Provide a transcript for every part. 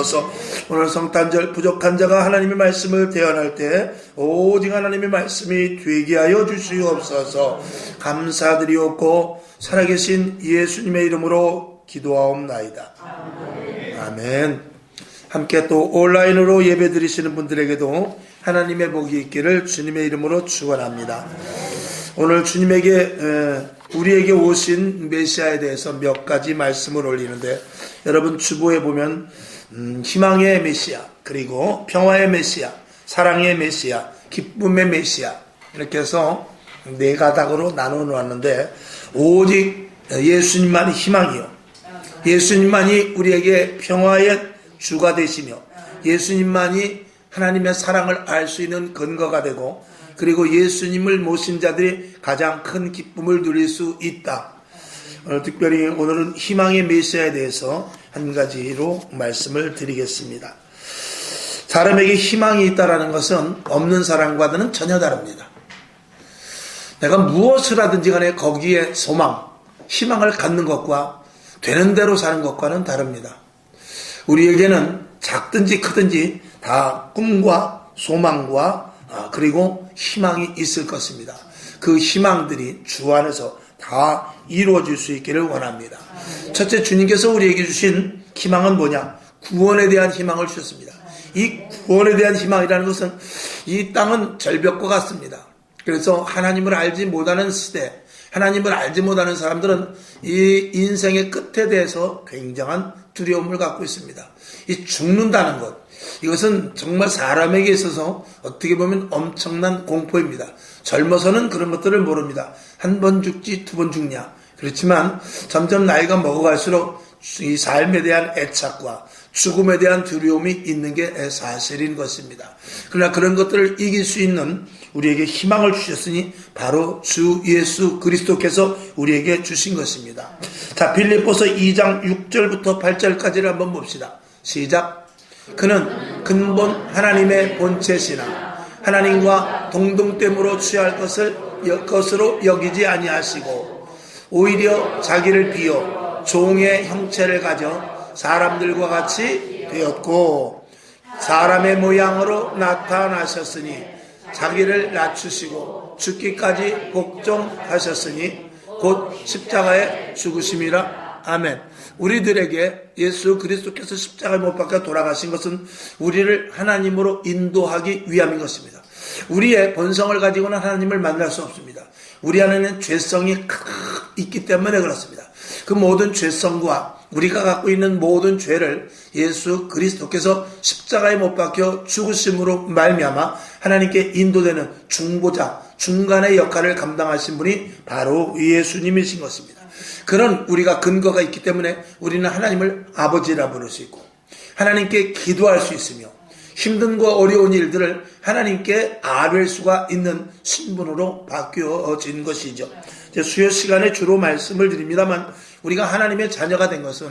주옵소서. 오늘 성탄절 부족한 자가 하나님의 말씀을 대언할 때 오직 하나님의 말씀이 되게 하여 주시옵소서. 감사드리옵고 살아계신 예수님의 이름으로 기도하옵나이다. 아멘. 함께 또 온라인으로 예배 드리시는 분들에게도 하나님의 복이 있기를 주님의 이름으로 축원합니다. 오늘 주님에게 우리에게 오신 메시아에 대해서 몇 가지 말씀을 올리는데, 여러분 주보에 보면 희망의 메시아, 그리고 평화의 메시아, 사랑의 메시아, 기쁨의 메시아, 이렇게 해서 네 가닥으로 나눠 놓았는데, 오직 예수님만이 희망이요, 예수님만이 우리에게 평화의 주가 되시며, 예수님만이 하나님의 사랑을 알 수 있는 근거가 되고, 그리고 예수님을 모신 자들이 가장 큰 기쁨을 누릴 수 있다. 특별히 오늘은 희망의 메시아에 대해서 한 가지로 말씀을 드리겠습니다. 사람에게 희망이 있다는 것은 없는 사람과는 전혀 다릅니다. 내가 무엇을 하든지 간에 거기에 소망, 희망을 갖는 것과 되는 대로 사는 것과는 다릅니다. 우리에게는 작든지 크든지 다 꿈과 소망과 그리고 희망이 있을 것입니다. 그 희망들이 주 안에서 다 이루어질 수 있기를 원합니다. 첫째, 주님께서 우리에게 주신 희망은 뭐냐? 구원에 대한 희망을 주셨습니다. 이 구원에 대한 희망이라는 것은 이 땅은 절벽과 같습니다. 그래서 하나님을 알지 못하는 시대, 하나님을 알지 못하는 사람들은 이 인생의 끝에 대해서 굉장한 두려움을 갖고 있습니다. 이 죽는다는 것, 이것은 정말 사람에게 있어서 어떻게 보면 엄청난 공포입니다. 젊어서는 그런 것들을 모릅니다. 한 번 죽지 두 번 죽냐. 그렇지만 점점 나이가 먹어갈수록 이 삶에 대한 애착과 죽음에 대한 두려움이 있는 게 사실인 것입니다. 그러나 그런 것들을 이길 수 있는 우리에게 희망을 주셨으니 바로 주 예수 그리스도께서 우리에게 주신 것입니다. 자, 빌립보서 2장 6절부터 8절까지를 한번 봅시다. 시작. 그는 근본 하나님의 본체시나 하나님과 동등됨으로 취할 것으로 여기지 아니하시고 오히려 자기를 비워 종의 형체를 가져 사람들과 같이 되었고 사람의 모양으로 나타나셨으니 자기를 낮추시고 죽기까지 복종하셨으니 곧 십자가에 죽으심이라. 아멘. 우리들에게 예수 그리스도께서 십자가에 못 박혀 돌아가신 것은 우리를 하나님으로 인도하기 위함인 것입니다. 우리의 본성을 가지고는 하나님을 만날 수 없습니다. 우리 안에는 죄성이 있기 때문에 그렇습니다. 그 모든 죄성과 우리가 갖고 있는 모든 죄를 예수 그리스도께서 십자가에 못 박혀 죽으심으로 말미암아 하나님께 인도되는 중보자, 중간의 역할을 감당하신 분이 바로 예수님이신 것입니다. 그런 우리가 근거가 있기 때문에 우리는 하나님을 아버지라 부를 수 있고 하나님께 기도할 수 있으며 힘든 거 어려운 일들을 하나님께 아뢰 수가 있는 신분으로 바뀌어진 것이죠. 수요 시간에 주로 말씀을 드립니다만 우리가 하나님의 자녀가 된 것은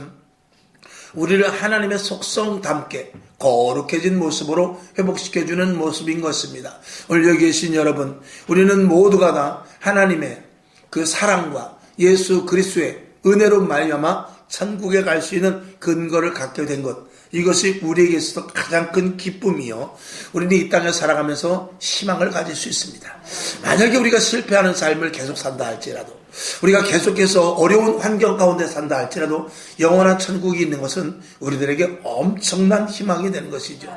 우리를 하나님의 속성답게 거룩해진 모습으로 회복시켜주는 모습인 것입니다. 오늘 여기 계신 여러분, 우리는 모두가 다 하나님의 그 사랑과 예수 그리스도의 은혜로 말미암아 천국에 갈 수 있는 근거를 갖게 된 것, 이것이 우리에게 있어서 가장 큰 기쁨이요, 우리는 이 땅에 살아가면서 희망을 가질 수 있습니다. 만약에 우리가 실패하는 삶을 계속 산다 할지라도, 우리가 계속해서 어려운 환경 가운데 산다 할지라도 영원한 천국이 있는 것은 우리들에게 엄청난 희망이 되는 것이죠.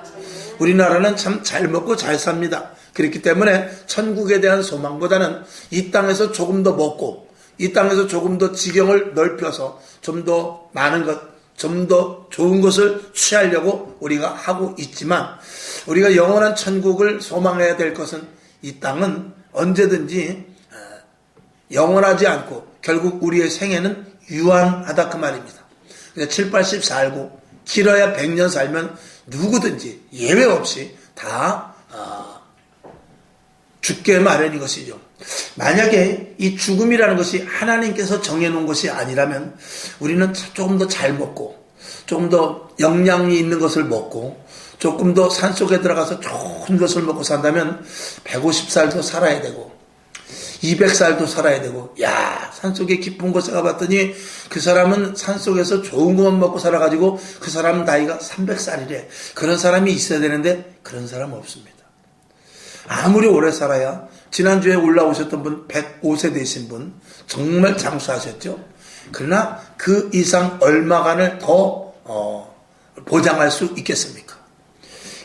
우리나라는 참 잘 먹고 잘 삽니다. 그렇기 때문에 천국에 대한 소망보다는 이 땅에서 조금 더 먹고 이 땅에서 조금 더 지경을 넓혀서 좀 더 많은 것, 좀 더 좋은 것을 취하려고 우리가 하고 있지만, 우리가 영원한 천국을 소망해야 될 것은 이 땅은 언제든지 영원하지 않고 결국 우리의 생애는 유한하다 그 말입니다. 7, 80 살고 길어야 100년 살면 누구든지 예외 없이 다 죽게 마련인 것이죠. 만약에 이 죽음이라는 것이 하나님께서 정해놓은 것이 아니라면 우리는 조금 더 잘 먹고 조금 더 영양이 있는 것을 먹고 조금 더 산속에 들어가서 좋은 것을 먹고 산다면 150살도 살아야 되고 200살도 살아야 되고, 야, 산속에 깊은 곳에 가봤더니 그 사람은 산속에서 좋은 것만 먹고 살아가지고 그 사람 나이가 300살이래. 그런 사람이 있어야 되는데 그런 사람 없습니다. 아무리 오래 살아야, 지난주에 올라오셨던 분 105세 되신 분 정말 장수하셨죠. 그러나 그 이상 얼마간을 더 보장할 수 있겠습니까?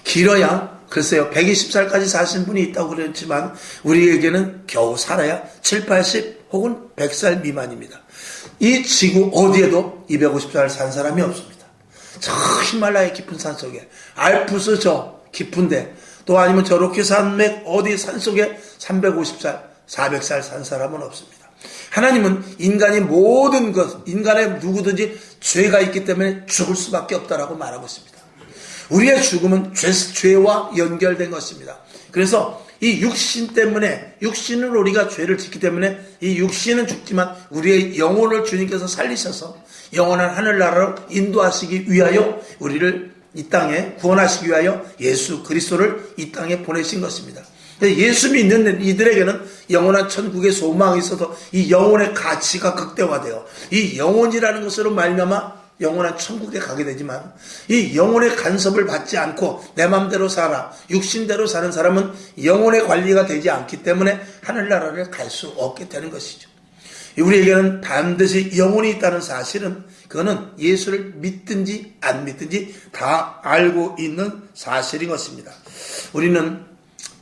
길어야 글쎄요 120살까지 사신 분이 있다고 그랬지만 우리에게는 겨우 살아야 7, 80 혹은 100살 미만입니다. 이 지구 어디에도 250살 산 사람이 없습니다. 저 히말라야 깊은 산속에, 알프스 저 깊은데, 또 아니면 저렇게 산맥 어디 산속에 350살, 400살 산 사람은 없습니다. 하나님은 인간이 모든 것, 인간의 누구든지 죄가 있기 때문에 죽을 수밖에 없다라고 말하고 있습니다. 우리의 죽음은 죄와 연결된 것입니다. 그래서 이 육신 때문에, 육신으로 우리가 죄를 짓기 때문에 이 육신은 죽지만 우리의 영혼을 주님께서 살리셔서 영원한 하늘나라로 인도하시기 위하여 우리를 이 땅에 구원하시기 위하여 예수 그리스도를 이 땅에 보내신 것입니다. 예수 믿는 이들에게는 영원한 천국의 소망이 있어서 이 영혼의 가치가 극대화되어 이 영혼이라는 것으로 말미암아 영원한 천국에 가게 되지만, 이 영혼의 간섭을 받지 않고 내 맘대로 살아 육신대로 사는 사람은 영혼의 관리가 되지 않기 때문에 하늘나라를 갈 수 없게 되는 것이죠. 우리에게는 반드시 영혼이 있다는 사실은, 그거는 예수를 믿든지 안 믿든지 다 알고 있는 사실인 것입니다. 우리는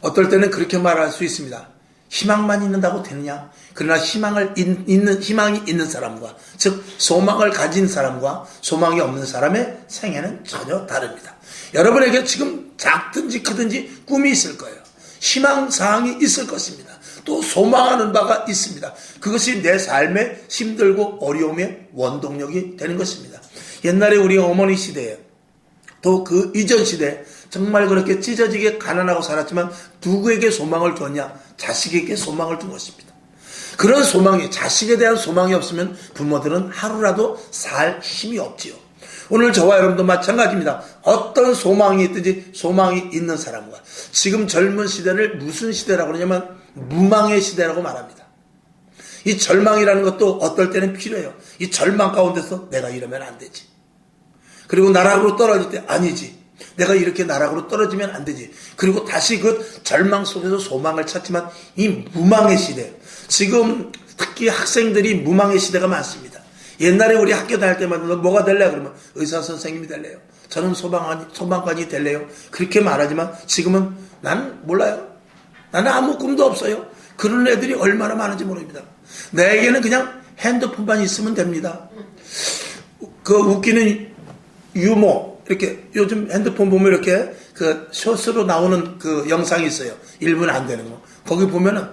어떨 때는 그렇게 말할 수 있습니다. 희망만 있는다고 되느냐? 그러나 희망이 있는 사람과, 즉 소망을 가진 사람과 소망이 없는 사람의 생애는 전혀 다릅니다. 여러분에게 지금 작든지 크든지 꿈이 있을 거예요. 희망사항이 있을 것입니다. 또 소망하는 바가 있습니다. 그것이 내 삶에 힘들고 어려움의 원동력이 되는 것입니다. 옛날에 우리 어머니 시대에, 또 그 이전 시대에 정말 그렇게 찢어지게 가난하고 살았지만 누구에게 소망을 줬냐? 자식에게 소망을 준 것입니다. 그런 소망이, 자식에 대한 소망이 없으면 부모들은 하루라도 살 힘이 없지요. 오늘 저와 여러분도 마찬가지입니다. 어떤 소망이 있든지 소망이 있는 사람과, 지금 젊은 시대를 무슨 시대라고 그러냐면 무망의 시대라고 말합니다. 이 절망이라는 것도 어떨 때는 필요해요. 이 절망 가운데서 내가 이러면 안 되지. 그리고 나락으로 떨어질 때 아니지. 내가 이렇게 나락으로 떨어지면 안 되지. 그리고 다시 그 절망 속에서 소망을 찾지만 이 무망의 시대, 지금 특히 학생들이 무망의 시대가 많습니다. 옛날에 우리 학교 다닐 때마다 너 뭐가 될래? 그러면 의사 선생님이 될래요. 저는 소방관이 될래요. 그렇게 말하지만 지금은 나는 몰라요. 나는 아무 꿈도 없어요. 그런 애들이 얼마나 많은지 모릅니다. 나에게는 그냥 핸드폰만 있으면 됩니다. 그 웃기는 유머, 이렇게 요즘 핸드폰 보면 이렇게 그 숏으로 나오는 그 영상이 있어요. 1분 안 되는 거. 거기 보면은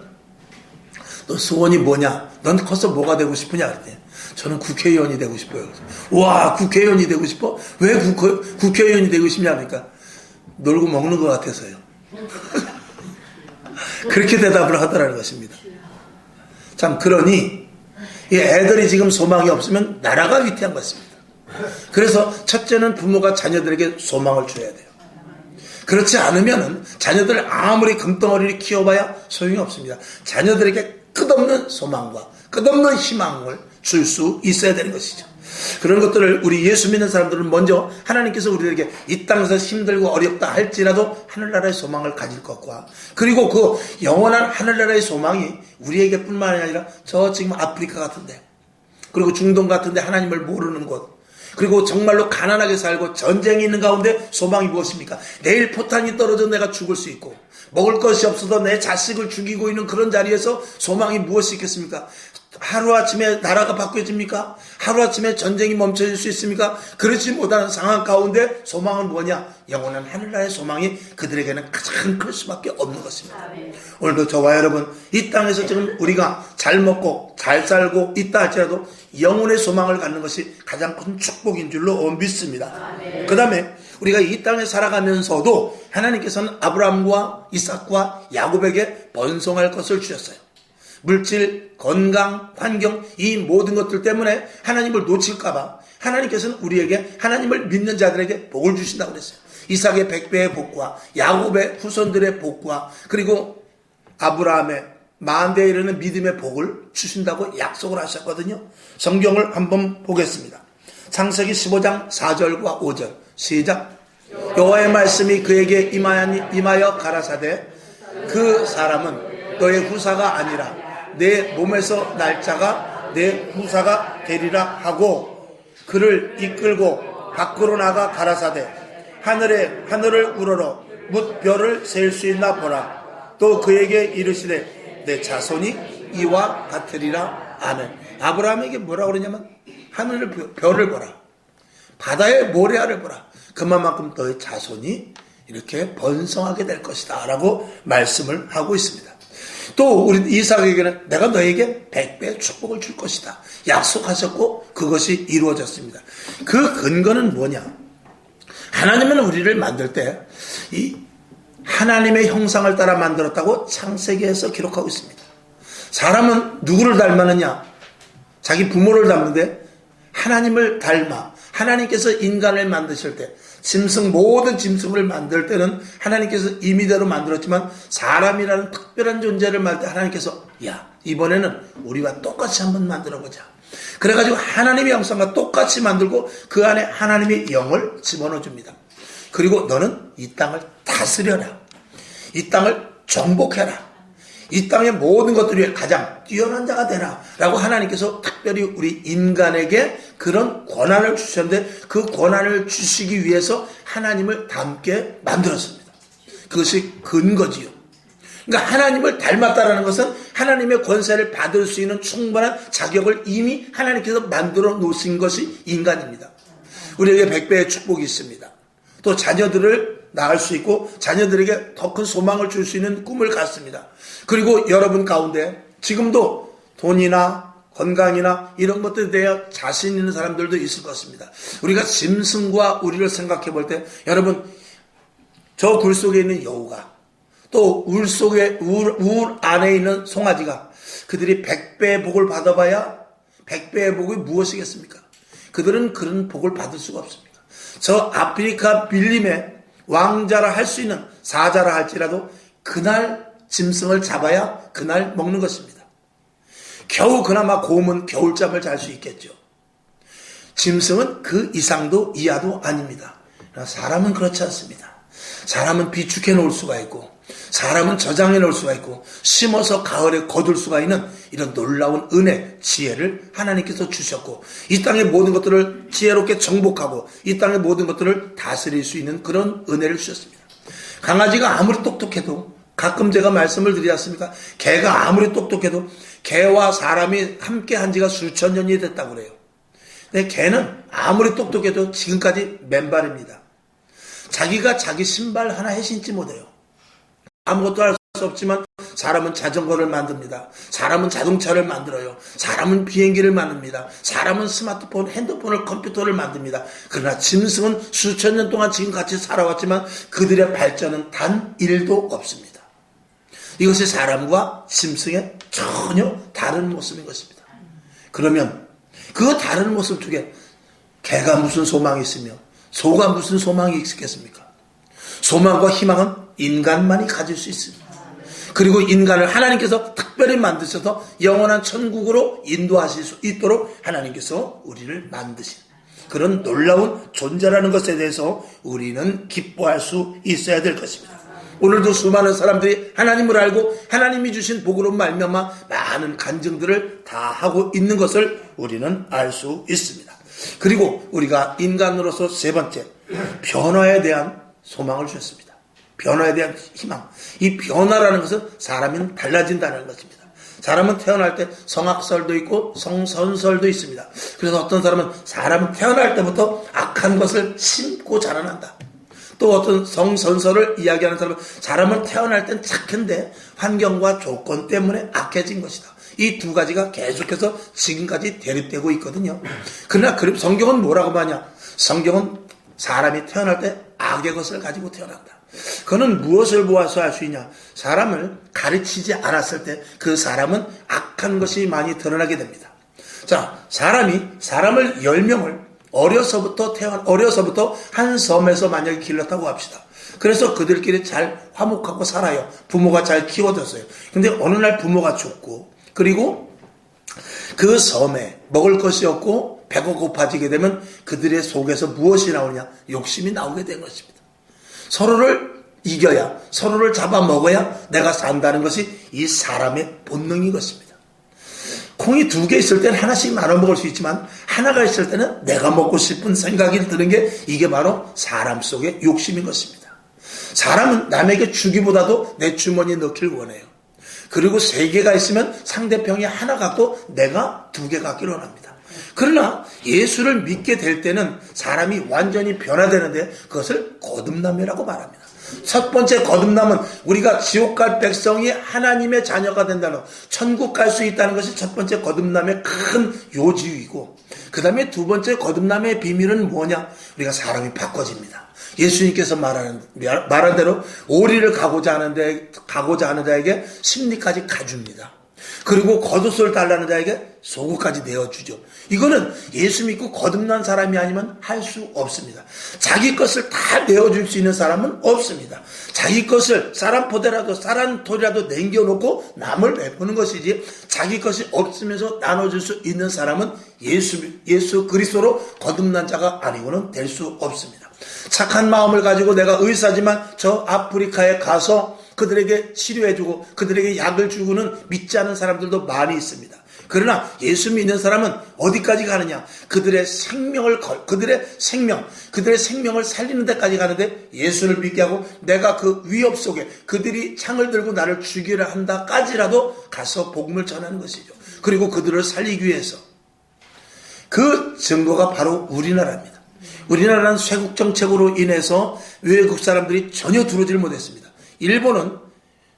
너 소원이 뭐냐? 넌 커서 뭐가 되고 싶으냐? 그랬더니 저는 국회의원이 되고 싶어요. 와, 국회의원이 되고 싶어? 왜 국회의원이 되고 싶냐? 그러니까 놀고 먹는 것 같아서요. 그렇게 대답을 하더라는 것입니다. 참, 그러니 이 애들이 지금 소망이 없으면 나라가 위태한 것입니다. 그래서 첫째는 부모가 자녀들에게 소망을 줘야 돼요. 그렇지 않으면 자녀들 아무리 금덩어리를 키워봐야 소용이 없습니다. 자녀들에게 끝없는 소망과 끝없는 희망을 줄 수 있어야 되는 것이죠. 그런 것들을 우리 예수 믿는 사람들은 먼저 하나님께서 우리에게 이 땅에서 힘들고 어렵다 할지라도 하늘나라의 소망을 가질 것과, 그리고 그 영원한 하늘나라의 소망이 우리에게 뿐만이 아니라 저 지금 아프리카 같은데, 그리고 중동 같은데 하나님을 모르는 곳, 그리고 정말로 가난하게 살고 전쟁이 있는 가운데 소망이 무엇입니까? 내일 포탄이 떨어져 내가 죽을 수 있고 먹을 것이 없어서 내 자식을 죽이고 있는 그런 자리에서 소망이 무엇이 있겠습니까? 하루아침에 나라가 바뀌어집니까? 하루아침에 전쟁이 멈춰질 수 있습니까? 그렇지 못하는 상황 가운데 소망은 뭐냐? 영원한 하늘나라의 소망이 그들에게는 가장 클 수밖에 없는 것입니다. 오늘도 저와 여러분, 이 땅에서 지금 우리가 잘 먹고 잘 살고 있다 할지라도 영혼의 소망을 갖는 것이 가장 큰 축복인 줄로 믿습니다. 그 다음에 우리가 이 땅에 살아가면서도 하나님께서는 아브라함과 이삭과 야곱에게 번성할 것을 주셨어요. 물질, 건강, 환경, 이 모든 것들 때문에 하나님을 놓칠까봐 하나님께서는 우리에게, 하나님을 믿는 자들에게 복을 주신다고 그랬어요. 이삭의 100배의 복과 야곱의 후손들의 복과, 그리고 아브라함의 만대에 이르는 믿음의 복을 주신다고 약속을 하셨거든요. 성경을 한번 보겠습니다. 창세기 15장 4절과 5절 시작. 여호와의 말씀이 그에게 임하여 가라사대 그 사람은 너의 후사가 아니라 내 몸에서 날 자가 내 후사가 되리라 하고 그를 이끌고 밖으로 나가 가라사대 하늘을 우러러 뭇 별을 셀 수 있나 보라. 또 그에게 이르시되 내 자손이 이와 같으리라. 아멘. 아브라함에게 뭐라고 그러냐면 하늘의 별을 보라, 바다의 모래알을 보라. 그만큼 너의 자손이 이렇게 번성하게 될 것이다 라고 말씀을 하고 있습니다. 또 우리 이삭에게는 내가 너에게 100배의 축복을 줄 것이다 약속하셨고 그것이 이루어졌습니다. 그 근거는 뭐냐? 하나님은 우리를 만들 때 이 하나님의 형상을 따라 만들었다고 창세기에서 기록하고 있습니다. 사람은 누구를 닮았느냐? 자기 부모를 닮는데 하나님을 닮아. 하나님께서 인간을 만드실 때 모든 짐승을 만들 때는 하나님께서 임의대로 만들었지만 사람이라는 특별한 존재를 만들 때 하나님께서 야 이번에는 우리와 똑같이 한번 만들어보자. 그래가지고 하나님의 형상과 똑같이 만들고 그 안에 하나님의 영을 집어넣어줍니다. 그리고 너는 이 땅을 다스려라. 이 땅을 정복해라. 이 땅의 모든 것들 위해 가장 뛰어난 자가 되라 라고 하나님께서 특별히 우리 인간에게 그런 권한을 주셨는데 그 권한을 주시기 위해서 하나님을 닮게 만들었습니다. 그것이 근거지요. 그러니까 하나님을 닮았다라는 것은 하나님의 권세를 받을 수 있는 충분한 자격을 이미 하나님께서 만들어 놓으신 것이 인간입니다. 우리에게 100배의 축복이 있습니다. 또 자녀들을 낳을 수 있고 자녀들에게 더 큰 소망을 줄 수 있는 꿈을 갖습니다. 그리고 여러분 가운데 지금도 돈이나 건강이나 이런 것들에 대해 자신 있는 사람들도 있을 것입니다. 우리가 짐승과 우리를 생각해 볼 때 여러분 저 굴 속에 있는 여우가 또 울 안에 있는 송아지가 그들이 100배의 복을 받아봐야 100배의 복이 무엇이겠습니까? 그들은 그런 복을 받을 수가 없습니다. 저 아프리카 밀림의 왕자라 할 수 있는 사자라 할지라도 그날 짐승을 잡아야 그날 먹는 것입니다. 겨우 그나마 곰은 겨울잠을 잘 수 있겠죠. 짐승은 그 이상도 이하도 아닙니다. 사람은 그렇지 않습니다. 사람은 비축해 놓을 수가 있고 사람은 저장해 놓을 수가 있고 심어서 가을에 거둘 수가 있는 이런 놀라운 은혜, 지혜를 하나님께서 주셨고 이 땅의 모든 것들을 지혜롭게 정복하고 이 땅의 모든 것들을 다스릴 수 있는 그런 은혜를 주셨습니다. 강아지가 아무리 똑똑해도 가끔 제가 말씀을 드리지 않습니까? 개가 아무리 똑똑해도 개와 사람이 함께 한 지가 수천 년이 됐다고 그래요. 근데 개는 아무리 똑똑해도 지금까지 맨발입니다. 자기가 자기 신발 하나 해신지 못해요. 아무것도 할 수 없지만 사람은 자전거를 만듭니다. 사람은 자동차를 만들어요. 사람은 비행기를 만듭니다. 사람은 스마트폰, 핸드폰을, 컴퓨터를 만듭니다. 그러나 짐승은 수천 년 동안 지금같이 살아왔지만 그들의 발전은 단 1도 없습니다. 이것이 사람과 짐승의 전혀 다른 모습인 것입니다. 그러면 그 다른 모습 중에 개가 무슨 소망이 있으며 소가 무슨 소망이 있겠습니까? 소망과 희망은 인간만이 가질 수 있습니다. 그리고 인간을 하나님께서 특별히 만드셔서 영원한 천국으로 인도하실 수 있도록 하나님께서 우리를 만드신 그런 놀라운 존재라는 것에 대해서 우리는 기뻐할 수 있어야 될 것입니다. 오늘도 수많은 사람들이 하나님을 알고 하나님이 주신 복으로 말미암아 많은 간증들을 다 하고 있는 것을 우리는 알 수 있습니다. 그리고 우리가 인간으로서 세 번째, 변화에 대한 소망을 주셨습니다. 변화에 대한 희망. 이 변화라는 것은 사람은 달라진다는 것입니다. 사람은 태어날 때 성악설도 있고 성선설도 있습니다. 그래서 어떤 사람은 태어날 때부터 악한 것을 심고 자라난다. 또 어떤 성선설을 이야기하는 사람은 태어날 땐 착한데 환경과 조건 때문에 악해진 것이다. 이 두 가지가 계속해서 지금까지 대립되고 있거든요. 그러나 성경은 뭐라고 하냐? 성경은 사람이 태어날 때 악의 것을 가지고 태어난다. 그거는 무엇을 보아서 알 수 있냐? 사람을 가르치지 않았을 때 그 사람은 악한 것이 많이 드러나게 됩니다. 자, 사람을 10명을 어려서부터 한 섬에서 만약에 길렀다고 합시다. 그래서 그들끼리 잘 화목하고 살아요. 부모가 잘 키워줬어요. 근데 어느 날 부모가 죽고, 그리고 그 섬에 먹을 것이 없고 배가 고파지게 되면 그들의 속에서 무엇이 나오냐? 욕심이 나오게 된 것입니다. 서로를 이겨야, 서로를 잡아먹어야 내가 산다는 것이 이 사람의 본능인 것입니다. 콩이 2개 있을 때는 하나씩 나눠 먹을 수 있지만 하나가 있을 때는 내가 먹고 싶은 생각이 드는 게 이게 바로 사람 속의 욕심인 것입니다. 사람은 남에게 주기보다도 내 주머니에 넣기를 원해요. 그리고 3개가 있으면 상대편이 하나 갖고 내가 2개 갖기를 원합니다. 그러나 예수를 믿게 될 때는 사람이 완전히 변화되는데 그것을 거듭남이라고 말합니다. 첫 번째 거듭남은 우리가 지옥 갈 백성이 하나님의 자녀가 된다는, 천국 갈 수 있다는 것이 첫 번째 거듭남의 큰 요지이고, 그 다음에 2번째 거듭남의 비밀은 뭐냐? 우리가 사람이 바꿔집니다. 예수님께서 말한 대로 오리를 가고자 하는 자에게 심리까지 가줍니다. 그리고 겉옷을 달라는 자에게 속옷까지 내어주죠. 이거는 예수 믿고 거듭난 사람이 아니면 할 수 없습니다. 자기 것을 다 내어줄 수 있는 사람은 없습니다. 자기 것을 쌀한 포대라도 쌀 한 톨이라도 남겨놓고 남을 베푸는 것이지, 자기 것이 없으면서 나눠줄 수 있는 사람은 예수 그리스도로 거듭난 자가 아니고는 될 수 없습니다. 착한 마음을 가지고 내가 의사지만 저 아프리카에 가서 그들에게 치료해주고 그들에게 약을 주고는 믿지 않는 사람들도 많이 있습니다. 그러나 예수 믿는 사람은 어디까지 가느냐? 그들의 생명을 살리는 데까지 가는데, 예수를 믿게 하고 내가 그 위협 속에 그들이 창을 들고 나를 죽이려 한다까지라도 가서 복음을 전하는 것이죠. 그리고 그들을 살리기 위해서. 그 증거가 바로 우리나라입니다. 우리나라는 쇄국 정책으로 인해서 외국 사람들이 전혀 들어오질 못했습니다. 일본은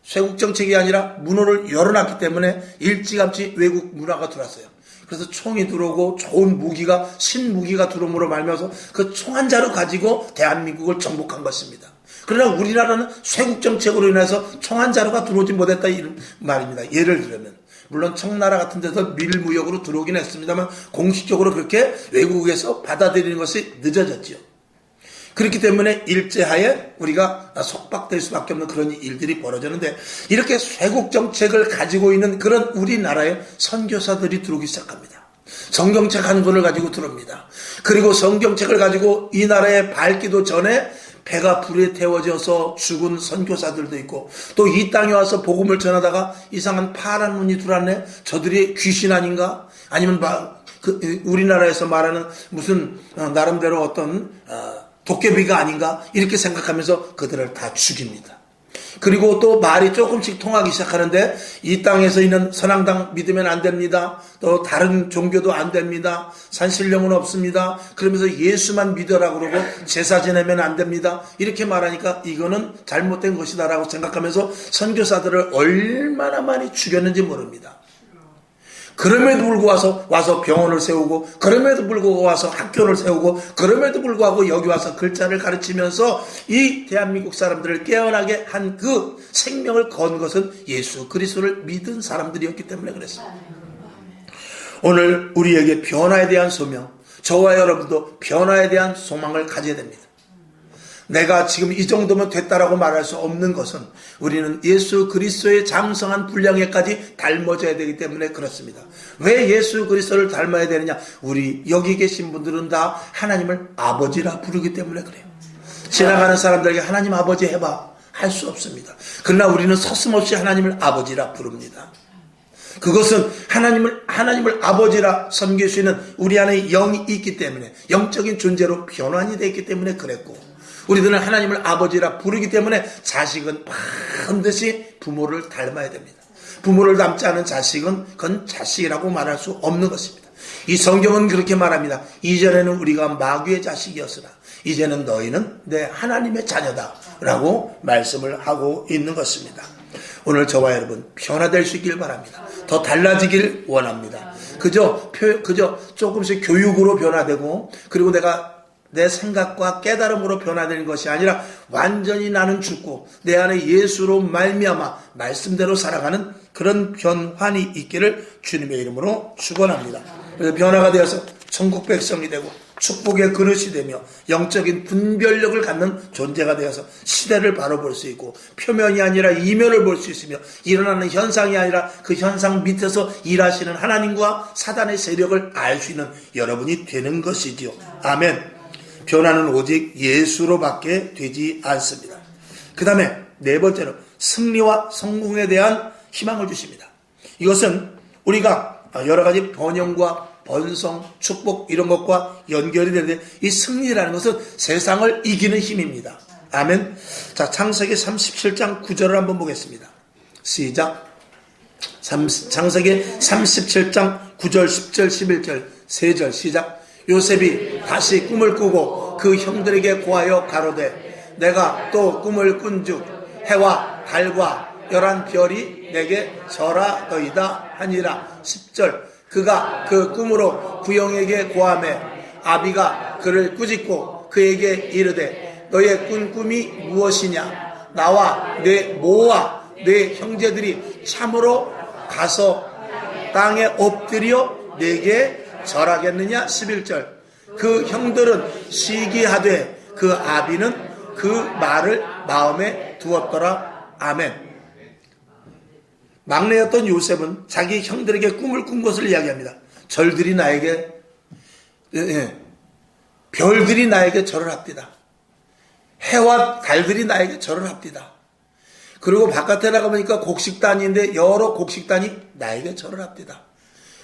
쇄국 정책이 아니라 문호를 열어놨기 때문에 일찌감치 외국 문화가 들어왔어요. 그래서 총이 들어오고 좋은 무기가, 신무기가 들어옴으로 말미암아서 그 총 한 자루 가지고 대한민국을 정복한 것입니다. 그러나 우리나라는 쇄국 정책으로 인해서 총 한 자루가 들어오지 못했다, 이런 말입니다. 예를 들면 물론 청나라 같은 데서 밀무역으로 들어오긴 했습니다만 공식적으로 그렇게 외국에서 받아들이는 것이 늦어졌지요. 그렇기 때문에 일제하에 우리가 속박될 수밖에 없는 그런 일들이 벌어졌는데, 이렇게 쇄국 정책을 가지고 있는 그런 우리나라에 선교사들이 들어오기 시작합니다. 성경책 한 권을 가지고 들어옵니다. 그리고 성경책을 가지고 이 나라에 밟기도 전에 배가 불에 태워져서 죽은 선교사들도 있고, 또 이 땅에 와서 복음을 전하다가 이상한 파란 눈이 들어왔네, 저들이 귀신 아닌가? 아니면 우리나라에서 말하는 무슨 나름대로 어떤 도깨비가 아닌가? 이렇게 생각하면서 그들을 다 죽입니다. 그리고 또 말이 조금씩 통하기 시작하는데, 이 땅에서 있는 선앙당 믿으면 안 됩니다. 또 다른 종교도 안 됩니다. 산신령은 없습니다. 그러면서 예수만 믿어라 그러고 제사 지내면 안 됩니다. 이렇게 말하니까 이거는 잘못된 것이다라고 생각하면서 선교사들을 얼마나 많이 죽였는지 모릅니다. 그럼에도 불구하고 와서 병원을 세우고, 그럼에도 불구하고 와서 학교를 세우고, 그럼에도 불구하고 여기 와서 글자를 가르치면서 이 대한민국 사람들을 깨어나게 한 그 생명을 건 것은 예수 그리스도를 믿은 사람들이었기 때문에 그랬습니다. 오늘 우리에게 변화에 대한 소명, 저와 여러분도 변화에 대한 소망을 가져야 됩니다. 내가 지금 이 정도면 됐다라고 말할 수 없는 것은 우리는 예수 그리스도의 장성한 분량에까지 닮아져야 되기 때문에 그렇습니다. 왜 예수 그리스도를 닮아야 되느냐? 우리 여기 계신 분들은 다 하나님을 아버지라 부르기 때문에 그래요. 지나가는 사람들에게 하나님 아버지 해봐, 할 수 없습니다. 그러나 우리는 서슴없이 하나님을 아버지라 부릅니다. 그것은 하나님을 아버지라 섬길 수 있는 우리 안에 영이 있기 때문에, 영적인 존재로 변환이 되어 있기 때문에 그랬고, 우리들은 하나님을 아버지라 부르기 때문에 자식은 반드시 부모를 닮아야 됩니다. 부모를 닮지 않은 자식은 그건 자식이라고 말할 수 없는 것입니다. 이 성경은 그렇게 말합니다. 이전에는 우리가 마귀의 자식이었으나 이제는 너희는 내 하나님의 자녀다 라고 말씀을 하고 있는 것입니다. 오늘 저와 여러분 변화될 수 있길 바랍니다. 더 달라지길 원합니다. 그저 조금씩 교육으로 변화되고, 그리고 내 생각과 깨달음으로 변화되는 것이 아니라 완전히 나는 죽고 내 안에 예수로 말미암아 말씀대로 살아가는 그런 변환이 있기를 주님의 이름으로 축원합니다. 그래서 변화가 되어서 천국 백성이 되고 축복의 그릇이 되며 영적인 분별력을 갖는 존재가 되어서 시대를 바로 볼 수 있고 표면이 아니라 이면을 볼 수 있으며 일어나는 현상이 아니라 그 현상 밑에서 일하시는 하나님과 사단의 세력을 알 수 있는 여러분이 되는 것이지요. 아멘. 변화는 오직 예수로밖에 되지 않습니다. 그 다음에 네 번째로 승리와 성공에 대한 희망을 주십니다. 이것은 우리가 여러 가지 번영과 번성, 축복 이런 것과 연결이 되는데 이 승리라는 것은 세상을 이기는 힘입니다. 아멘. 자, 창세기 37장 9절을 한번 보겠습니다. 시작. 창세기 37장 9절, 10절, 11절, 3절 시작. 요셉이 다시 꿈을 꾸고 그 형들에게 고하여 가로되 내가 또 꿈을 꾼즉 해와 달과 11별이 내게 절하더이다 하니라. 10절. 그가 그 꿈으로 구형에게 고하매 아비가 그를 꾸짖고 그에게 이르되 너의 꾼 꿈이 무엇이냐? 나와 내 모와 내 형제들이 참으로 가서 땅에 엎드려 내게 절하겠느냐? 11절. 그 형들은 시기하되 그 아비는 그 말을 마음에 두었더라. 아멘. 막내였던 요셉은 자기 형들에게 꿈을 꾼 것을 이야기합니다. 절들이 나에게 별들이 나에게 절을 합디다. 해와 달들이 나에게 절을 합디다. 그리고 바깥에 나가보니까 곡식단인데 여러 곡식단이 나에게 절을 합디다.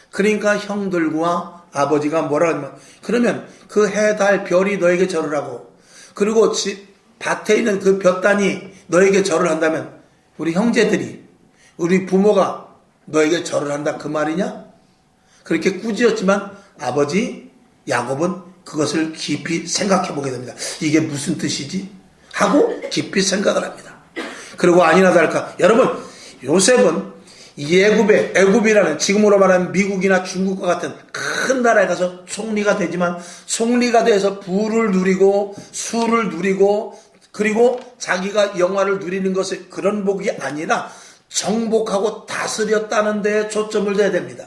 그러니까 형들과 아버지가 뭐라 하냐면 그러면 그 해, 달, 별이 너에게 절을 하고 그리고 밭에 있는 그 볕단이 너에게 절을 한다면 우리 형제들이 우리 부모가 너에게 절을 한다 그 말이냐? 그렇게 꾸짖었지만 아버지 야곱은 그것을 깊이 생각해 보게 됩니다. 이게 무슨 뜻이지? 하고 깊이 생각을 합니다. 그리고 아니나 다를까 여러분 요셉은 애굽이라는 지금으로 말하면 미국이나 중국과 같은 큰 나라에 가서 총리가 되지만 총리가 돼서 부를 누리고 수를 누리고 그리고 자기가 영화를 누리는 것이 그런 복이 아니라 정복하고 다스렸다는 데에 초점을 둬야 됩니다.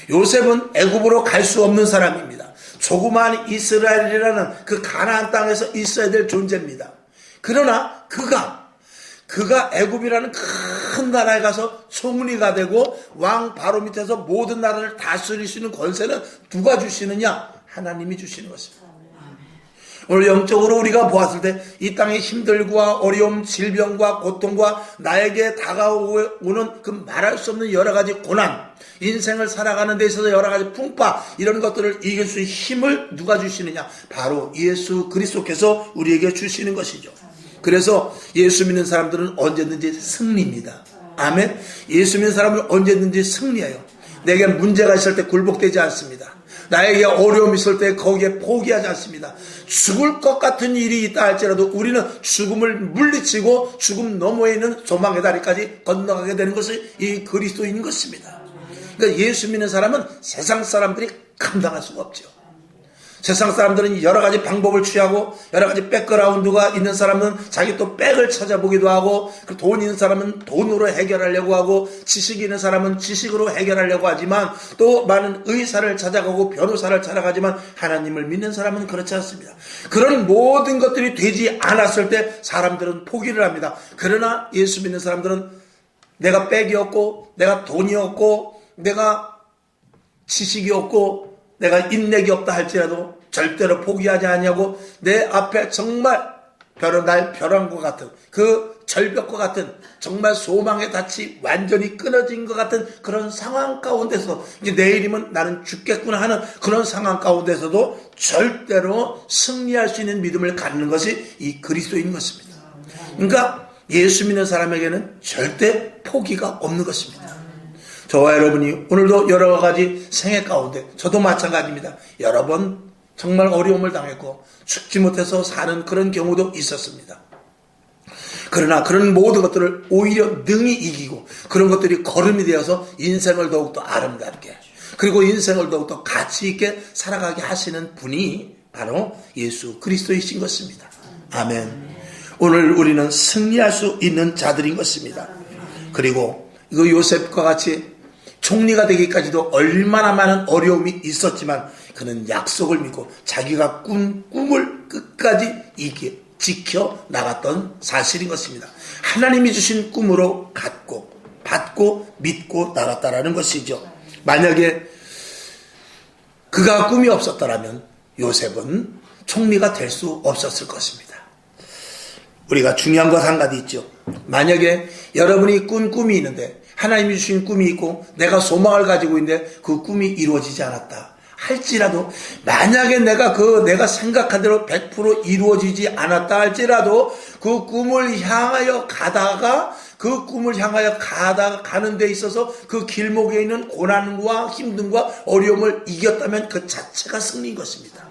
요셉은 애굽으로 갈 수 없는 사람입니다. 조그마한 이스라엘이라는 그 가나안 땅에서 있어야 될 존재입니다. 그러나 그가 애굽이라는 큰 나라에 가서 총리가 되고 왕 바로 밑에서 모든 나라를 다스릴 수 있는 권세는 누가 주시느냐? 하나님이 주시는 것입니다. 오늘 영적으로 우리가 보았을 때 이 땅의 힘들과 어려움, 질병과 고통과 나에게 다가오는 그 말할 수 없는 여러 가지 고난, 인생을 살아가는 데 있어서 여러 가지 풍파 이런 것들을 이길 수 있는 힘을 누가 주시느냐? 바로 예수 그리스도께서 우리에게 주시는 것이죠. 그래서 예수 믿는 사람들은 언제든지 승리입니다. 아멘. 예수 믿는 사람은 언제든지 승리해요. 내게 문제가 있을 때 굴복되지 않습니다. 나에게 어려움이 있을 때 거기에 포기하지 않습니다. 죽을 것 같은 일이 있다 할지라도 우리는 죽음을 물리치고 죽음 너머에 있는 소망의 다리까지 건너가게 되는 것이 이 그리스도인 것입니다. 그러니까 예수 믿는 사람은 세상 사람들이 감당할 수가 없죠. 세상 사람들은 여러 가지 방법을 취하고 여러 가지 백그라운드가 있는 사람은 자기 또 백을 찾아보기도 하고 돈 있는 사람은 돈으로 해결하려고 하고 지식이 있는 사람은 지식으로 해결하려고 하지만 또 많은 의사를 찾아가고 변호사를 찾아가지만 하나님을 믿는 사람은 그렇지 않습니다. 그런 모든 것들이 되지 않았을 때 사람들은 포기를 합니다. 그러나 예수 믿는 사람들은 내가 백이 없고 내가 돈이 없고 내가 지식이 없고 내가 인맥이 없다 할지라도 절대로 포기하지 않냐고 내 앞에 정말 날 벼란 것 같은 그 절벽과 같은 정말 소망의 닻이 완전히 끊어진 것 같은 그런 상황 가운데서 이제 내일이면 나는 죽겠구나 하는 그런 상황 가운데서도 절대로 승리할 수 있는 믿음을 갖는 것이 이 그리스도인 것입니다. 그러니까 예수 믿는 사람에게는 절대 포기가 없는 것입니다. 저와 여러분이 오늘도 여러 가지 생애 가운데 저도 마찬가지입니다. 여러 번 정말 어려움을 당했고 죽지 못해서 사는 그런 경우도 있었습니다. 그러나 그런 모든 것들을 오히려 능히 이기고 그런 것들이 걸음이 되어서 인생을 더욱더 아름답게 그리고 인생을 더욱더 가치 있게 살아가게 하시는 분이 바로 예수 그리스도이신 것입니다. 아멘. 오늘 우리는 승리할 수 있는 자들인 것입니다. 그리고 이거 요셉과 같이 총리가 되기까지도 얼마나 많은 어려움이 있었지만 그는 약속을 믿고 자기가 꾼 꿈을 끝까지 지켜 나갔던 사실인 것입니다. 하나님이 주신 꿈으로 받고 믿고 나갔다라는 것이죠. 만약에 그가 꿈이 없었더라면 요셉은 총리가 될 수 없었을 것입니다. 우리가 중요한 것 한 가지 있죠. 만약에 여러분이 꾼 꿈이 있는데 하나님이 주신 꿈이 있고 내가 소망을 가지고 있는데 그 꿈이 이루어지지 않았다 할지라도, 만약에 내가 생각한 대로 100% 이루어지지 않았다 할지라도 그 꿈을 향하여 가는 데 있어서 그 길목에 있는 고난과 힘듦과 어려움을 이겼다면 그 자체가 승리인 것입니다.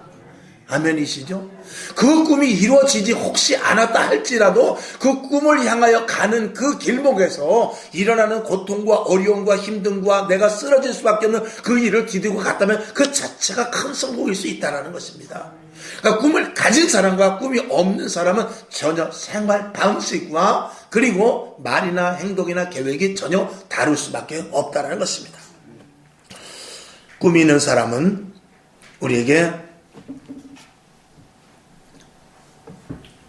아멘이시죠? 그 꿈이 이루어지지 혹시 않았다 할지라도 그 꿈을 향하여 가는 그 길목에서 일어나는 고통과 어려움과 힘듦과 내가 쓰러질 수밖에 없는 그 일을 디디고 갔다면 그 자체가 큰 성공일 수 있다는 것입니다. 그러니까 꿈을 가진 사람과 꿈이 없는 사람은 전혀 생활 방식과 그리고 말이나 행동이나 계획이 전혀 다를 수밖에 없다는 것입니다. 꿈이 있는 사람은 우리에게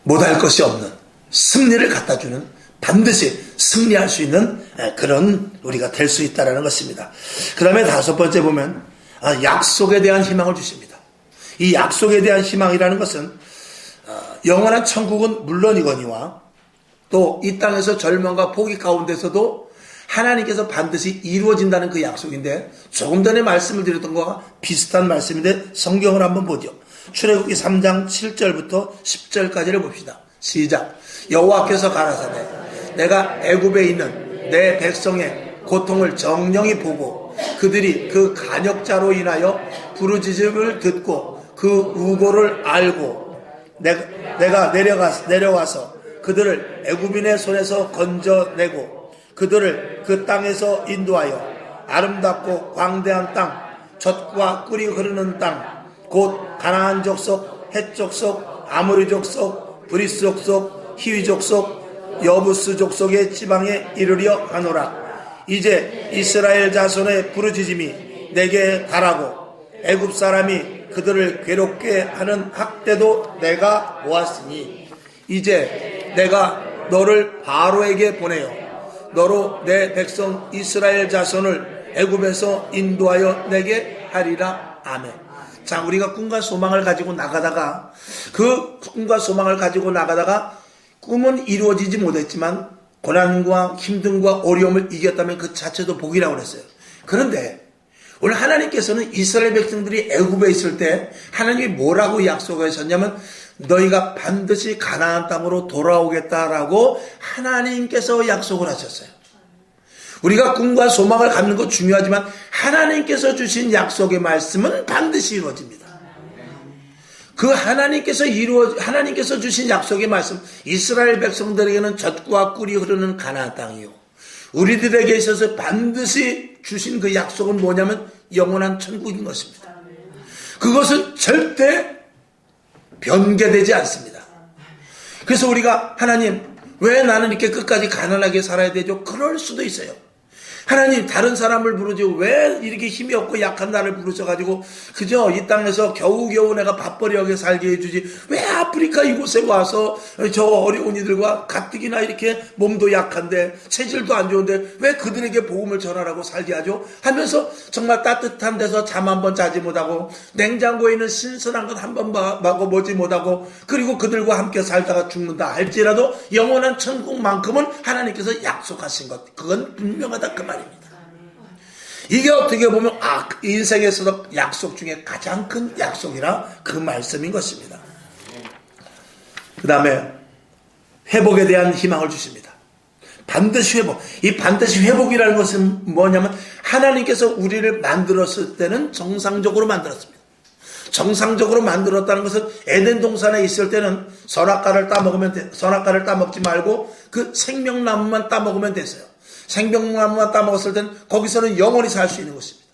못할 것이 없는 승리를 갖다주는, 반드시 승리할 수 있는 그런 우리가 될 수 있다는 것입니다. 그 다음에 5번째 보면 약속에 대한 희망을 주십니다. 이 약속에 대한 희망이라는 것은 영원한 천국은 물론이거니와 또 이 땅에서 절망과 포기 가운데서도 하나님께서 반드시 이루어진다는 그 약속인데, 조금 전에 말씀을 드렸던 것과 비슷한 말씀인데 성경을 한번 보죠. 출애굽기 3장 7절부터 10절까지를 봅시다. 시작. 여호와께서 가라사대 내가 애굽에 있는 내 백성의 고통을 정령히 보고 그들이 그 간역자로 인하여 부르짖음을 듣고 그 우고를 알고 내가 내려와서 그들을 애굽인의 손에서 건져내고 그들을 그 땅에서 인도하여 아름답고 광대한 땅, 젖과 꿀이 흐르는 땅, 곧 가나안 족속, 헷 족속, 아모리 족속, 브리스 족속, 히위 족속, 여부스 족속의 지방에 이르려 하노라. 이제 이스라엘 자손의 부르짖음이 내게 달하고 애굽 사람이 그들을 괴롭게 하는 학대도 내가 보았으니 이제 내가 너를 바로에게 보내어 너로 내 백성 이스라엘 자손을 애굽에서 인도하여 내게 하리라. 아멘. 자, 우리가 꿈과 소망을 가지고 나가다가 꿈은 이루어지지 못했지만 고난과 힘듦과 어려움을 이겼다면 그 자체도 복이라고 그랬어요. 그런데 오늘 하나님께서는 이스라엘 백성들이 애굽에 있을 때 하나님이 뭐라고 약속하셨냐면 너희가 반드시 가나안 땅으로 돌아오겠다라고 하나님께서 약속을 하셨어요. 우리가 꿈과 소망을 갖는 것 중요하지만 하나님께서 주신 약속의 말씀은 반드시 이루어집니다. 그 하나님께서 주신 약속의 말씀, 이스라엘 백성들에게는 젖과 꿀이 흐르는 가나안 땅이요, 우리들에게 있어서 반드시 주신 그 약속은 뭐냐면 영원한 천국인 것입니다. 그것은 절대 변개되지 않습니다. 그래서 우리가 하나님, 왜 나는 이렇게 끝까지 가난하게 살아야 되죠? 그럴 수도 있어요. 하나님, 다른 사람을 부르죠. 왜 이렇게 힘이 없고 약한 나를 부르셔가지고 그저 이 땅에서 겨우겨우 내가 밥벌이하게 살게 해주지, 왜 아프리카 이곳에 와서 저 어려운 이들과 가뜩이나 이렇게 몸도 약한데 체질도 안 좋은데 왜 그들에게 복음을 전하라고 살게 하죠? 하면서 정말 따뜻한 데서 잠 한 번 자지 못하고 냉장고에 있는 신선한 것 한 번 먹어보지 못하고 그리고 그들과 함께 살다가 죽는다 할지라도 영원한 천국만큼은 하나님께서 약속하신 것, 그건 분명하다 그 말입니다. 이게 어떻게 보면 인생에서도 약속 중에 가장 큰 약속이라 그 말씀인 것입니다. 그 다음에 회복에 대한 희망을 주십니다. 반드시 회복. 이 반드시 회복이라는 것은 뭐냐면 하나님께서 우리를 만들었을 때는 정상적으로 만들었습니다. 정상적으로 만들었다는 것은 에덴 동산에 있을 때는 선악과를 따먹지 말고 그 생명나무만 따먹으면 됐어요. 생명나무만 따먹었을 때는 거기서는 영원히 살 수 있는 것입니다.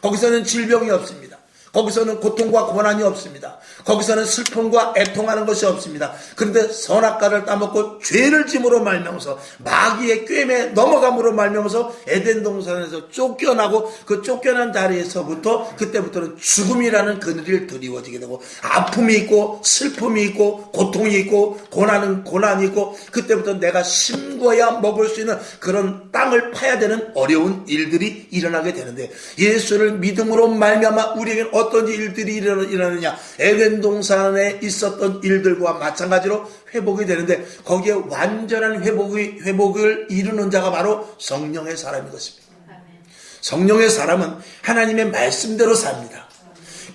거기서는 질병이 없습니다. 거기서는 고통과 고난이 없습니다. 거기서는 슬픔과 애통하는 것이 없습니다. 그런데 선악과를 따먹고 죄를 짐으로 말미암아서 마귀의 꿰매 넘어감으로 말미암아서 에덴 동산에서 쫓겨나고 그 쫓겨난 자리에서부터 그때부터는 죽음이라는 그늘이 드리워지게 되고 아픔이 있고 슬픔이 있고 고통이 있고 고난이 있고 그때부터 내가 심고야 먹을 수 있는 그런 땅을 파야 되는 어려운 일들이 일어나게 되는데 예수를 믿음으로 말미암아 우리에게는 어떤 일들이 일어나느냐 에덴 동산에 있었던 일들과 마찬가지로 회복이 되는데 거기에 완전한 회복을 이루는 자가 바로 성령의 사람인 것입니다. 성령의 사람은 하나님의 말씀대로 삽니다.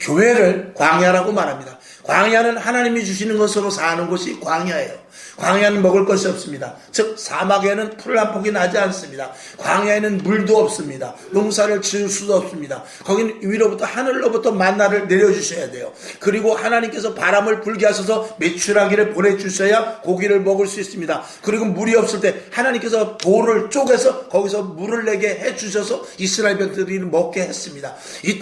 교회를 광야라고 말합니다. 광야는 하나님이 주시는 것으로 사는 곳이 광야예요. 광야는 먹을 것이 없습니다. 즉 사막에는 풀 한 폭이 나지 않습니다. 광야에는 물도 없습니다. 농사를 지을 수도 없습니다. 거기는 위로부터 하늘로부터 만나를 내려주셔야 돼요. 그리고 하나님께서 바람을 불게 하셔서 메추라기를 보내주셔야 고기를 먹을 수 있습니다. 그리고 물이 없을 때 하나님께서 돌을 쪼개서 거기서 물을 내게 해주셔서 이스라엘 백성들이 먹게 했습니다. 이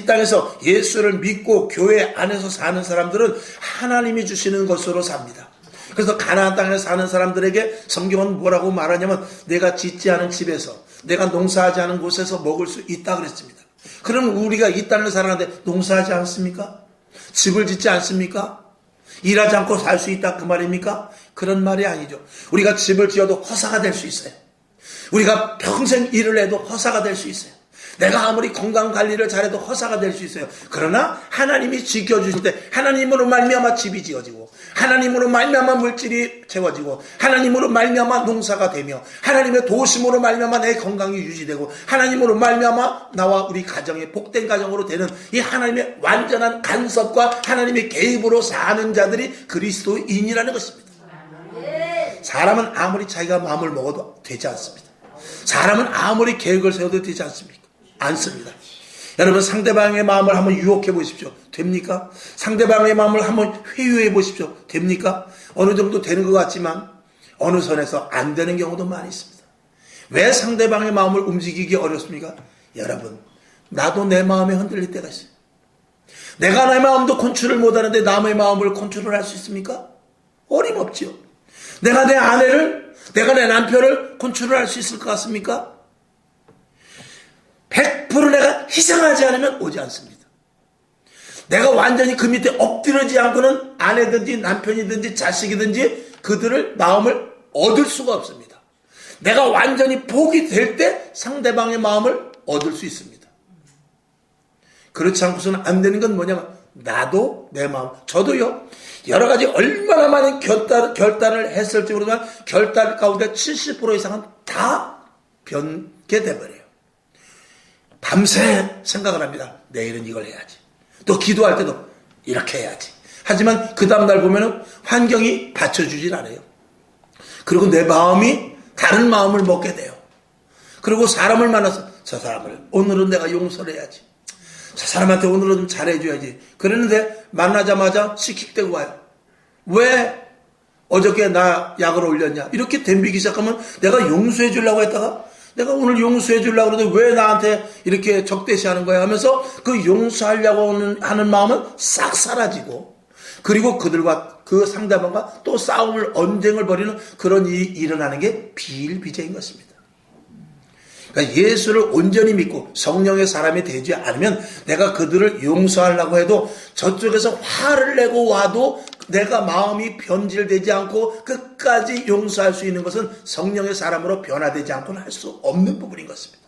땅에서 예수를 믿고 교회 안에서 사는 사람들은 하나님이 주시는 것으로 삽니다. 그래서 가나안 땅에 사는 사람들에게 성경은 뭐라고 말하냐면 내가 짓지 않은 집에서 내가 농사하지 않은 곳에서 먹을 수 있다 그랬습니다. 그럼 우리가 이 땅을 살아가는데 농사하지 않습니까? 집을 짓지 않습니까? 일하지 않고 살 수 있다 그 말입니까? 그런 말이 아니죠. 우리가 집을 지어도 허사가 될 수 있어요. 우리가 평생 일을 해도 허사가 될 수 있어요. 내가 아무리 건강관리를 잘해도 허사가 될 수 있어요. 그러나 하나님이 지켜주실 때 하나님으로 말미암아 집이 지어지고 하나님으로 말미암아 물질이 채워지고 하나님으로 말미암아 농사가 되며 하나님의 도심으로 말미암아 내 건강이 유지되고 하나님으로 말미암아 나와 우리 가정이 복된 가정으로 되는 이 하나님의 완전한 간섭과 하나님의 개입으로 사는 자들이 그리스도인이라는 것입니다. 사람은 아무리 자기가 마음을 먹어도 되지 않습니다. 사람은 아무리 계획을 세워도 되지 않습니까? 않습니다. 여러분 상대방의 마음을 한번 유혹해 보십시오. 됩니까? 상대방의 마음을 한번 회유해 보십시오. 됩니까? 어느 정도 되는 것 같지만 어느 선에서 안 되는 경우도 많이 있습니다. 왜 상대방의 마음을 움직이기 어렵습니까? 여러분 나도 내 마음에 흔들릴 때가 있어요. 내가 내 마음도 컨트롤 못하는데 남의 마음을 컨트롤 할 수 있습니까? 어림없지요. 내가 내 아내를 내가 내 남편을 컨트롤 할 수 있을 것 같습니까? 100% 내가 희생하지 않으면 오지 않습니다. 내가 완전히 그 밑에 엎드려지 않고는 아내든지 남편이든지 자식이든지 그들을 마음을 얻을 수가 없습니다. 내가 완전히 복이 될 때 상대방의 마음을 얻을 수 있습니다. 그렇지 않고서는 안 되는 건 뭐냐면 나도 내 마음, 저도요 여러 가지 얼마나 많은 결단을 했을지 모르지만 결단 가운데 70% 이상은 다 변게 돼버려요. 밤새 생각을 합니다. 내일은 이걸 해야지. 또 기도할 때도 이렇게 해야지. 하지만 그 다음날 보면은 환경이 받쳐주질 않아요. 그리고 내 마음이 다른 마음을 먹게 돼요. 그리고 사람을 만나서 저 사람을 오늘은 내가 용서를 해야지. 저 사람한테 오늘은 좀 잘해줘야지. 그랬는데 만나자마자 씩씩대고 와요. 왜 어저께 나 약을 올렸냐. 이렇게 덤비기 시작하면 내가 용서해 주려고 했다가 내가 오늘 용서해 주려고 그러는데 왜 나한테 이렇게 적대시하는 거야 하면서 그 용서하려고 하는 마음은 싹 사라지고 그리고 그들과 그 상대방과 또 언쟁을 벌이는 그런 일이 일어나는 게 비일비재인 것입니다. 그러니까 예수를 온전히 믿고 성령의 사람이 되지 않으면 내가 그들을 용서하려고 해도 저쪽에서 화를 내고 와도 내가 마음이 변질되지 않고 끝까지 용서할 수 있는 것은 성령의 사람으로 변화되지 않고는 할 수 없는 부분인 것입니다.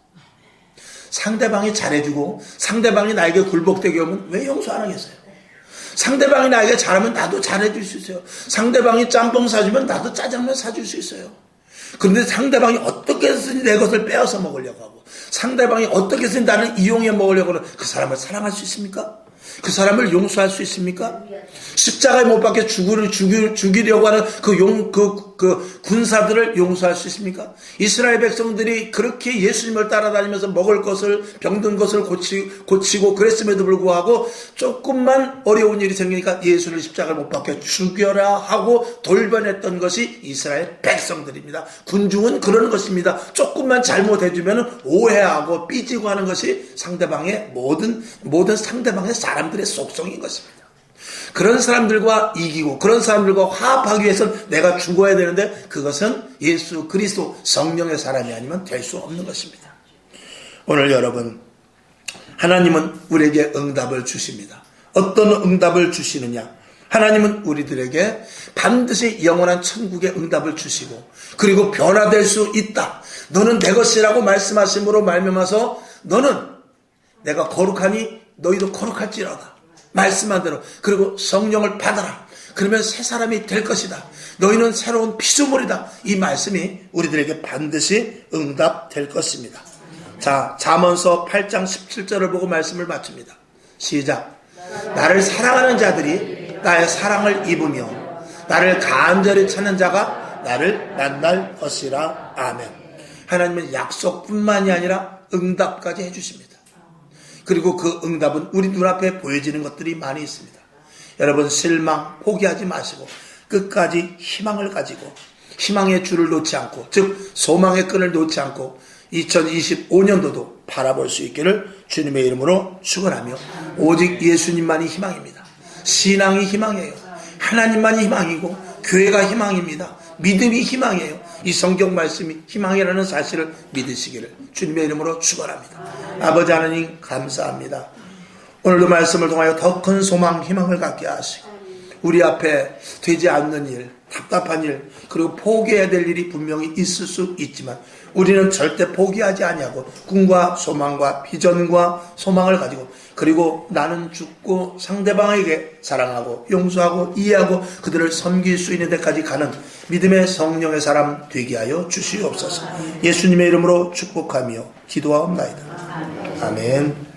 상대방이 잘해주고 상대방이 나에게 굴복되게 오면 왜 용서 안 하겠어요? 상대방이 나에게 잘하면 나도 잘해줄 수 있어요. 상대방이 짬뽕 사주면 나도 짜장면 사줄 수 있어요. 그런데 상대방이 어떻게 해서든지 내 것을 빼앗아 먹으려고 하고 상대방이 어떻게 해서든지 나를 이용해 먹으려고 하는 그 사람을 사랑할 수 있습니까? 그 사람을 용서할 수 있습니까? 십자가에 못 박혀 죽이려고 하는 그 그 군사들을 용서할 수 있습니까? 이스라엘 백성들이 그렇게 예수님을 따라다니면서 먹을 것을, 병든 것을 고치고 그랬음에도 불구하고 조금만 어려운 일이 생기니까 예수를 십자가를 못 박혀 죽여라 하고 돌변했던 것이 이스라엘 백성들입니다. 군중은 그런 것입니다. 조금만 잘못해주면 오해하고 삐지고 하는 것이 상대방의 모든 상대방의 사람들의 속성인 것입니다. 그런 사람들과 이기고 그런 사람들과 화합하기 위해서는 내가 죽어야 되는데 그것은 예수 그리스도 성령의 사람이 아니면 될 수 없는 것입니다. 오늘 여러분, 하나님은 우리에게 응답을 주십니다. 어떤 응답을 주시느냐? 하나님은 우리들에게 반드시 영원한 천국의 응답을 주시고 그리고 변화될 수 있다. 너는 내 것이라고 말씀하심으로 말미암아서 너는 내가 거룩하니 너희도 거룩할지어다. 말씀한 대로. 그리고 성령을 받아라. 그러면 새 사람이 될 것이다. 너희는 새로운 피조물이다. 이 말씀이 우리들에게 반드시 응답될 것입니다. 자, 잠언서 8장 17절을 보고 말씀을 마칩니다. 시작. 나를 사랑하는 자들이 나의 사랑을 입으며 나를 간절히 찾는 자가 나를 만날 것이라. 아멘. 하나님은 약속뿐만이 아니라 응답까지 해주십니다. 그리고 그 응답은 우리 눈앞에 보여지는 것들이 많이 있습니다. 여러분, 실망, 포기하지 마시고 끝까지 희망을 가지고 희망의 줄을 놓지 않고, 즉 소망의 끈을 놓지 않고 2025년도도 바라볼 수 있기를 주님의 이름으로 축원하며, 오직 예수님만이 희망입니다. 신앙이 희망이에요. 하나님만이 희망이고 교회가 희망입니다. 믿음이 희망이에요. 이 성경 말씀이 희망이라는 사실을 믿으시기를 주님의 이름으로 축원합니다. 아버지 하나님, 감사합니다. 오늘도 말씀을 통하여 더 큰 소망, 희망을 갖게 하시고 우리 앞에 되지 않는 일, 답답한 일, 그리고 포기해야 될 일이 분명히 있을 수 있지만 우리는 절대 포기하지 아니하고 꿈과 소망과 비전과 소망을 가지고, 그리고 나는 죽고 상대방에게 사랑하고 용서하고 이해하고 그들을 섬길 수 있는 데까지 가는 믿음의 성령의 사람 되게 하여 주시옵소서. 예수님의 이름으로 축복하며 기도하옵나이다. 아멘.